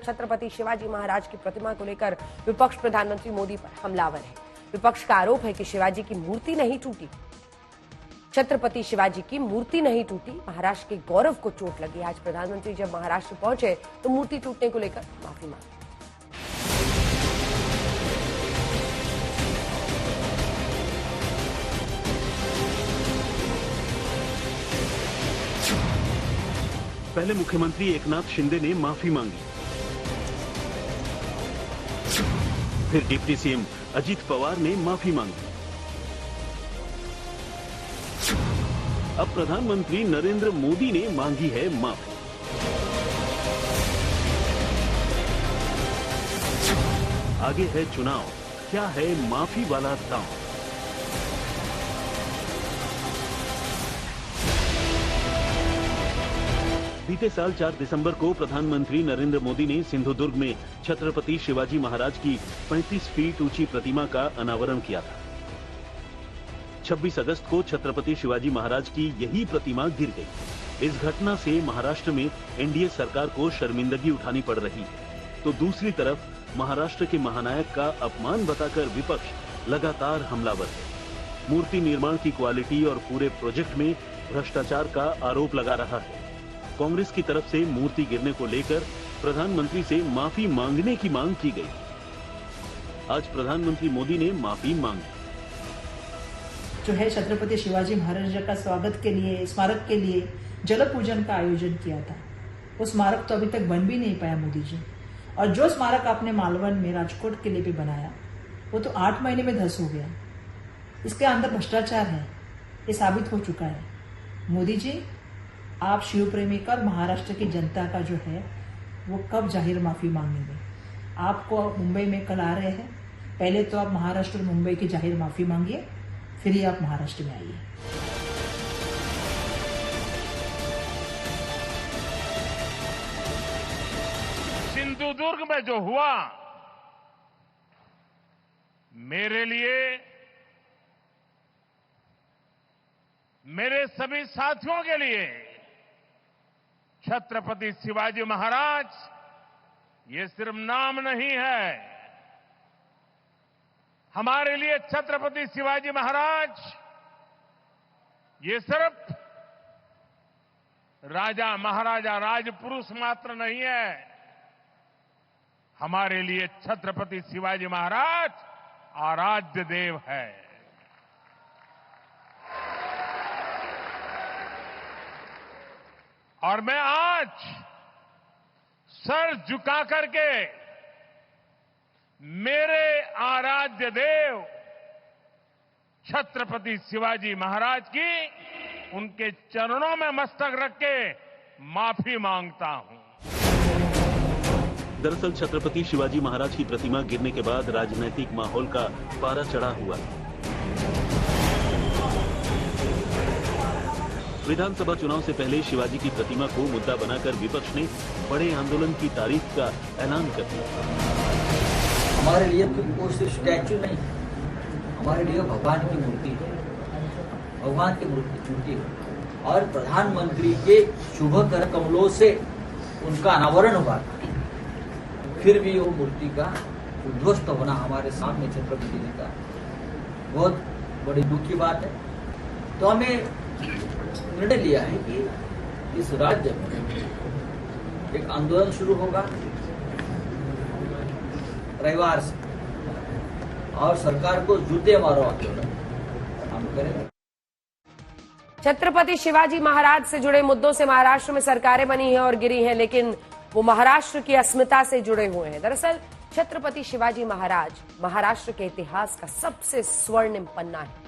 छत्रपति शिवाजी महाराज की प्रतिमा को लेकर विपक्ष प्रधानमंत्री मोदी पर हमलावर है। विपक्ष का आरोप है कि शिवाजी की मूर्ति नहीं टूटी, छत्रपति शिवाजी की मूर्ति नहीं टूटी, महाराष्ट्र के गौरव को चोट लगी। आज प्रधानमंत्री जब महाराष्ट्र पहुंचे तो मूर्ति टूटने को लेकर माफी मांगी। पहले मुख्यमंत्री एकनाथ शिंदे ने माफी मांगी, फिर डिप्टी सीएम अजित पवार ने माफी मांगी। अब प्रधानमंत्री नरेंद्र मोदी ने मांगी है माफी। आगे है चुनाव, क्या है माफी वाला दांव। बीते साल 4 दिसंबर को प्रधानमंत्री नरेंद्र मोदी ने सिंधुदुर्ग में छत्रपति शिवाजी महाराज की 35 फीट ऊंची प्रतिमा का अनावरण किया था। 26 अगस्त को छत्रपति शिवाजी महाराज की यही प्रतिमा गिर गई। इस घटना से महाराष्ट्र में एनडीए सरकार को शर्मिंदगी उठानी पड़ रही है, तो दूसरी तरफ महाराष्ट्र के महानायक का अपमान बताकर विपक्ष लगातार हमलावर है। मूर्ति निर्माण की क्वालिटी और पूरे प्रोजेक्ट में भ्रष्टाचार का आरोप लगा रहा है। कांग्रेस की तरफ से मूर्ति गिरने को लेकर प्रधानमंत्री से माफी मांगने की मांग की गई। आज प्रधानमंत्री मोदी ने माफी मांगी। जो है छत्रपति शिवाजी महाराज का स्वागत के लिए, स्मारक के लिए जल पूजन का आयोजन किया था। वो स्मारक तो अभी तक बन भी नहीं पाया मोदी जी। और जो स्मारक आपने मालवन में राजकोट किले पे बनाया, वो तो 8 महीने में धस हो गया। इसके अंदर भ्रष्टाचार है, ये साबित हो चुका है। मोदी जी, आप शिव प्रेमी का और महाराष्ट्र की जनता का जो है वो कब जाहिर माफी मांगेंगे? आपको मुंबई में कल आ रहे हैं, पहले तो आप महाराष्ट्र और मुंबई की जाहिर माफी मांगिए, फिर ही आप महाराष्ट्र में आइए। सिंधुदुर्ग में जो हुआ, मेरे लिए, मेरे सभी साथियों के लिए छत्रपति शिवाजी महाराज ये सिर्फ नाम नहीं है। हमारे लिए छत्रपति शिवाजी महाराज ये सिर्फ राजा महाराजा राजपुरुष मात्र नहीं है। हमारे लिए छत्रपति शिवाजी महाराज आराध्य देव है। और मैं आज सर झुका करके मेरे आराध्य देव छत्रपति शिवाजी महाराज की उनके चरणों में मस्तक रख के माफी मांगता हूं। दरअसल छत्रपति शिवाजी महाराज की प्रतिमा गिरने के बाद राजनीतिक माहौल का पारा चढ़ा हुआ है। विधानसभा चुनाव से पहले शिवाजी की प्रतिमा को मुद्दा बनाकर विपक्ष ने बड़े आंदोलन की तारीख का ऐलान कर दिया। हमारे लिए वो सिर्फ स्टैच्यू नहीं, हमारे लिए भगवान की मूर्ति है, भगवान की मूर्ति है। और प्रधानमंत्री के शुभ कर कमलों से उनका अनावरण हुआ, फिर भी वो मूर्ति का उद्ध्वस्त होना हमारे सामने छत्रपति जी का बहुत बड़ी दुख की बात है। तो हमें निर्णय लिया है कि इस राज्य में एक आंदोलन शुरू होगा रविवार से, और सरकार को जूते मारो आंदोलन हम करेंगे। छत्रपति शिवाजी महाराज से जुड़े मुद्दों से महाराष्ट्र में सरकारें बनी हैं और गिरी हैं, लेकिन वो महाराष्ट्र की अस्मिता से जुड़े हुए हैं। दरअसल छत्रपति शिवाजी महाराज महाराष्ट्र के इतिहास का सबसे स्वर्णिम पन्ना है।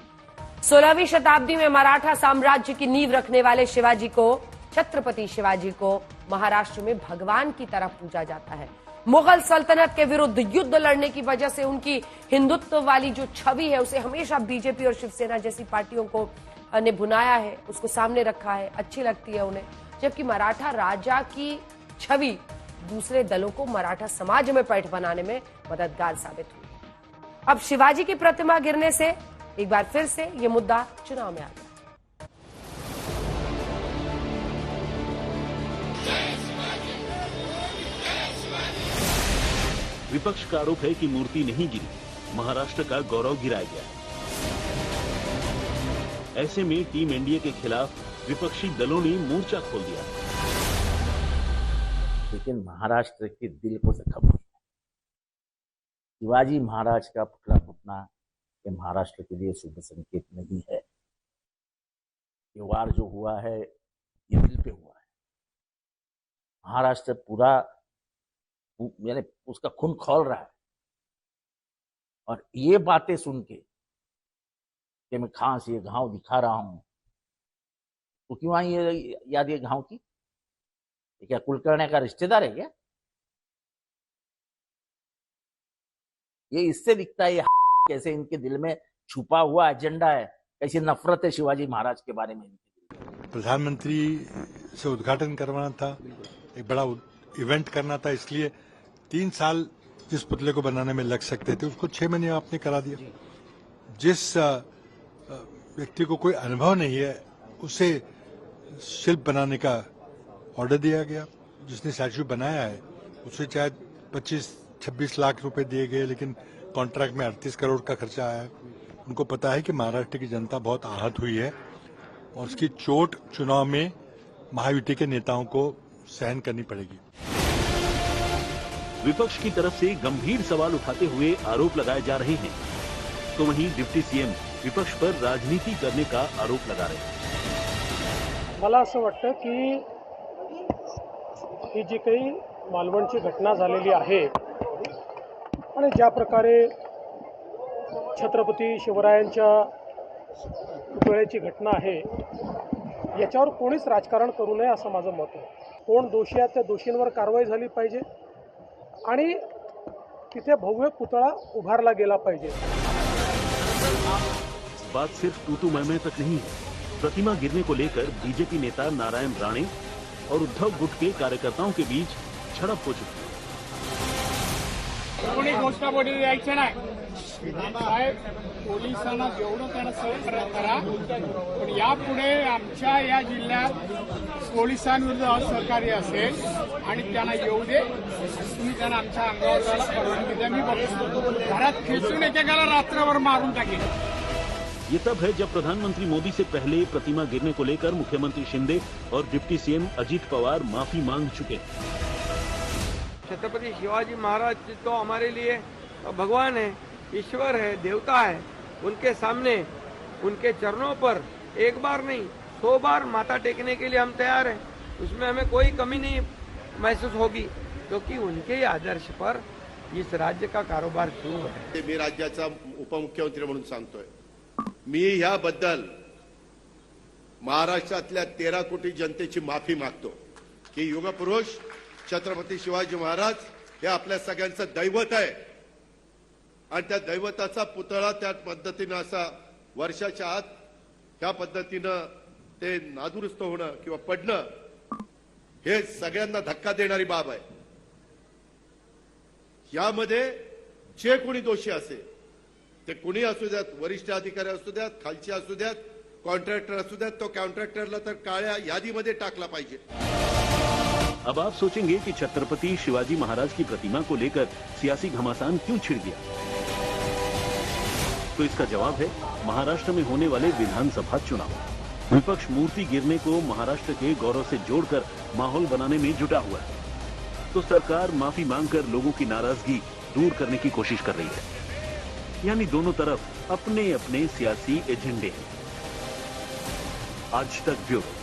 16वीं शताब्दी में मराठा साम्राज्य की नींव रखने वाले शिवाजी को, छत्रपति शिवाजी को महाराष्ट्र में भगवान की तरह पूजा जाता है। मुगल सल्तनत के विरुद्ध युद्ध लड़ने की वजह से उनकी हिंदुत्व वाली जो छवि है उसे हमेशा बीजेपी और शिवसेना जैसी पार्टियों को ने भुनाया है, उसको सामने रखा है, अच्छी लगती है उन्हें। जबकि मराठा राजा की छवि दूसरे दलों को मराठा समाज में पैठ बनाने में मददगार साबित हुई। अब शिवाजी की प्रतिमा गिरने से एक बार फिर से ये मुद्दा चुनाव में आ गया। विपक्ष का आरोप है कि मूर्ति नहीं गिरी, महाराष्ट्र का गौरव गिराया गया। ऐसे में टीम एनडीए के खिलाफ विपक्षी दलों ने मोर्चा खोल दिया। लेकिन महाराष्ट्र के दिल को जख्म हुआ। शिवाजी महाराज का पुतला फूटना ये महाराष्ट्र के लिए शुभ संकेत नहीं है। ये वार जो हुआ है ये दिल पे हुआ है। महाराष्ट्र पूरा यानी उसका खून खौल रहा है। और ये बातें सुन के कि मैं खास ये घाव दिखा रहा हूं, तो क्यों आई ये याद ये घाव की? क्या कुलकर्णी का रिश्तेदार है क्या? ये इससे दिखता है कैसे इनके दिल में छुपा हुआ एजेंडा है, कैसी नफरत है शिवाजी महाराज के बारे में। प्रधानमंत्री से उद्घाटन करवाना था, एक बड़ा इवेंट करना था, इसलिए 3 साल जिस पुतले को बनाने में लग सकते थे उसको 6 महीने आपने करा दिया। जिस व्यक्ति को कोई अनुभव नहीं है उसे शिल्प बनाने का ऑर्डर दिया गया। जिसने स्टैच्यू बनाया है उसे शायद 25-26 लाख रुपए दिए गए, लेकिन कॉन्ट्रैक्ट में 38 करोड़ का खर्चा आया। उनको पता है कि महाराष्ट्र की जनता बहुत आहत हुई है और उसकी चोट चुनाव में महायुति के नेताओं को सहन करनी पड़ेगी। विपक्ष की तरफ से गंभीर सवाल उठाते हुए आरोप लगाए जा रहे हैं, तो वहीं डिप्टी सीएम विपक्ष पर राजनीति करने का आरोप लगा रहे हैं। मला असं वाटतं की ही जी काही मालवणची घटना झालेली आहे आणि ज्या प्रकारे छत्रपती शिवरायांच्या पुतळ्याची घटना आहे याच्यावर कोणीच राजकारण करू नये असं माझं मत आहे। कोण दोषी आहेत त्या दोषींवर कारवाई झाली पाहिजे आणि तिथे भव्य पुतळा उभारला गेला पाहिजे। बात सिर्फ तू मैं तक नहीं है। प्रतिमा गिरने को लेकर बीजेपी नेता नारायण राणे और उद्धव गुट के कार्यकर्ताओं के बीच झड़प हो चुकी है। कोणी घोषणाबाजी द्यायची नाही साहेब, पोलिसांना जेवढं त्यांना सहकार्य करा, पण यापुढे आमच्या या जिल्ह्यात पोलिसांविरुद्ध असहकार्य असेल आणि त्यांना येऊ दे, तुम्ही त्यांना आमच्या अंगावर जायला परवानगी द्या। मी बघतो घरात खेचून एकेकाला रात्रभर मारून टाकेल। ये तब है जब प्रधानमंत्री मोदी से पहले प्रतिमा गिरने को लेकर मुख्यमंत्री शिंदे और डिप्टी सीएम अजीत पवार माफी मांग चुके। छत्रपति शिवाजी महाराज तो हमारे लिए भगवान है, ईश्वर है, देवता है। उनके सामने उनके चरणों पर एक बार नहीं 100 बार माथा टेकने के लिए हम तैयार हैं। उसमें हमें कोई कमी नहीं महसूस होगी, क्योंकि उनके आदर्श पर इस राज्य का कारोबार सुरू है। मी राज्याचा उपमुख्यमंत्री म्हणून सांगतोय, मी याबद्दल महाराष्ट्रातल्या 13 कोटी जनतेची माफी मागतो की युगपुरुष छत्रपती शिवाजी महाराज हे आपल्या सगळ्यांचं दैवत आहे आणि त्या दैवताचा पुतळा त्या पद्धतीनं असा वर्षाच्या आत त्या पद्धतीनं ते नादुरुस्त होणं किंवा पडणं हे सगळ्यांना धक्का देणारी बाब आहे। यामध्ये जे कोणी दोषी असेल ते कुणी असू द्यात, वरिष्ठ अधिकारी असू द्यात, खालचे असू द्यात, कॉन्ट्रॅक्टर असू द्यात, तो कॉन्ट्रॅक्टरला तर काळ्या यादीमध्ये टाकला पाहिजे। अब आप सोचेंगे कि छत्रपति शिवाजी महाराज की प्रतिमा को लेकर सियासी घमासान क्यों छिड़ गया, तो इसका जवाब है महाराष्ट्र में होने वाले विधानसभा चुनाव। विपक्ष मूर्ति गिरने को महाराष्ट्र के गौरव से जोड़कर माहौल बनाने में जुटा हुआ है, तो सरकार माफी मांगकर लोगों की नाराजगी दूर करने की कोशिश कर रही है। यानी दोनों तरफ अपने अपने सियासी एजेंडे हैं। आज तक ब्यूरो।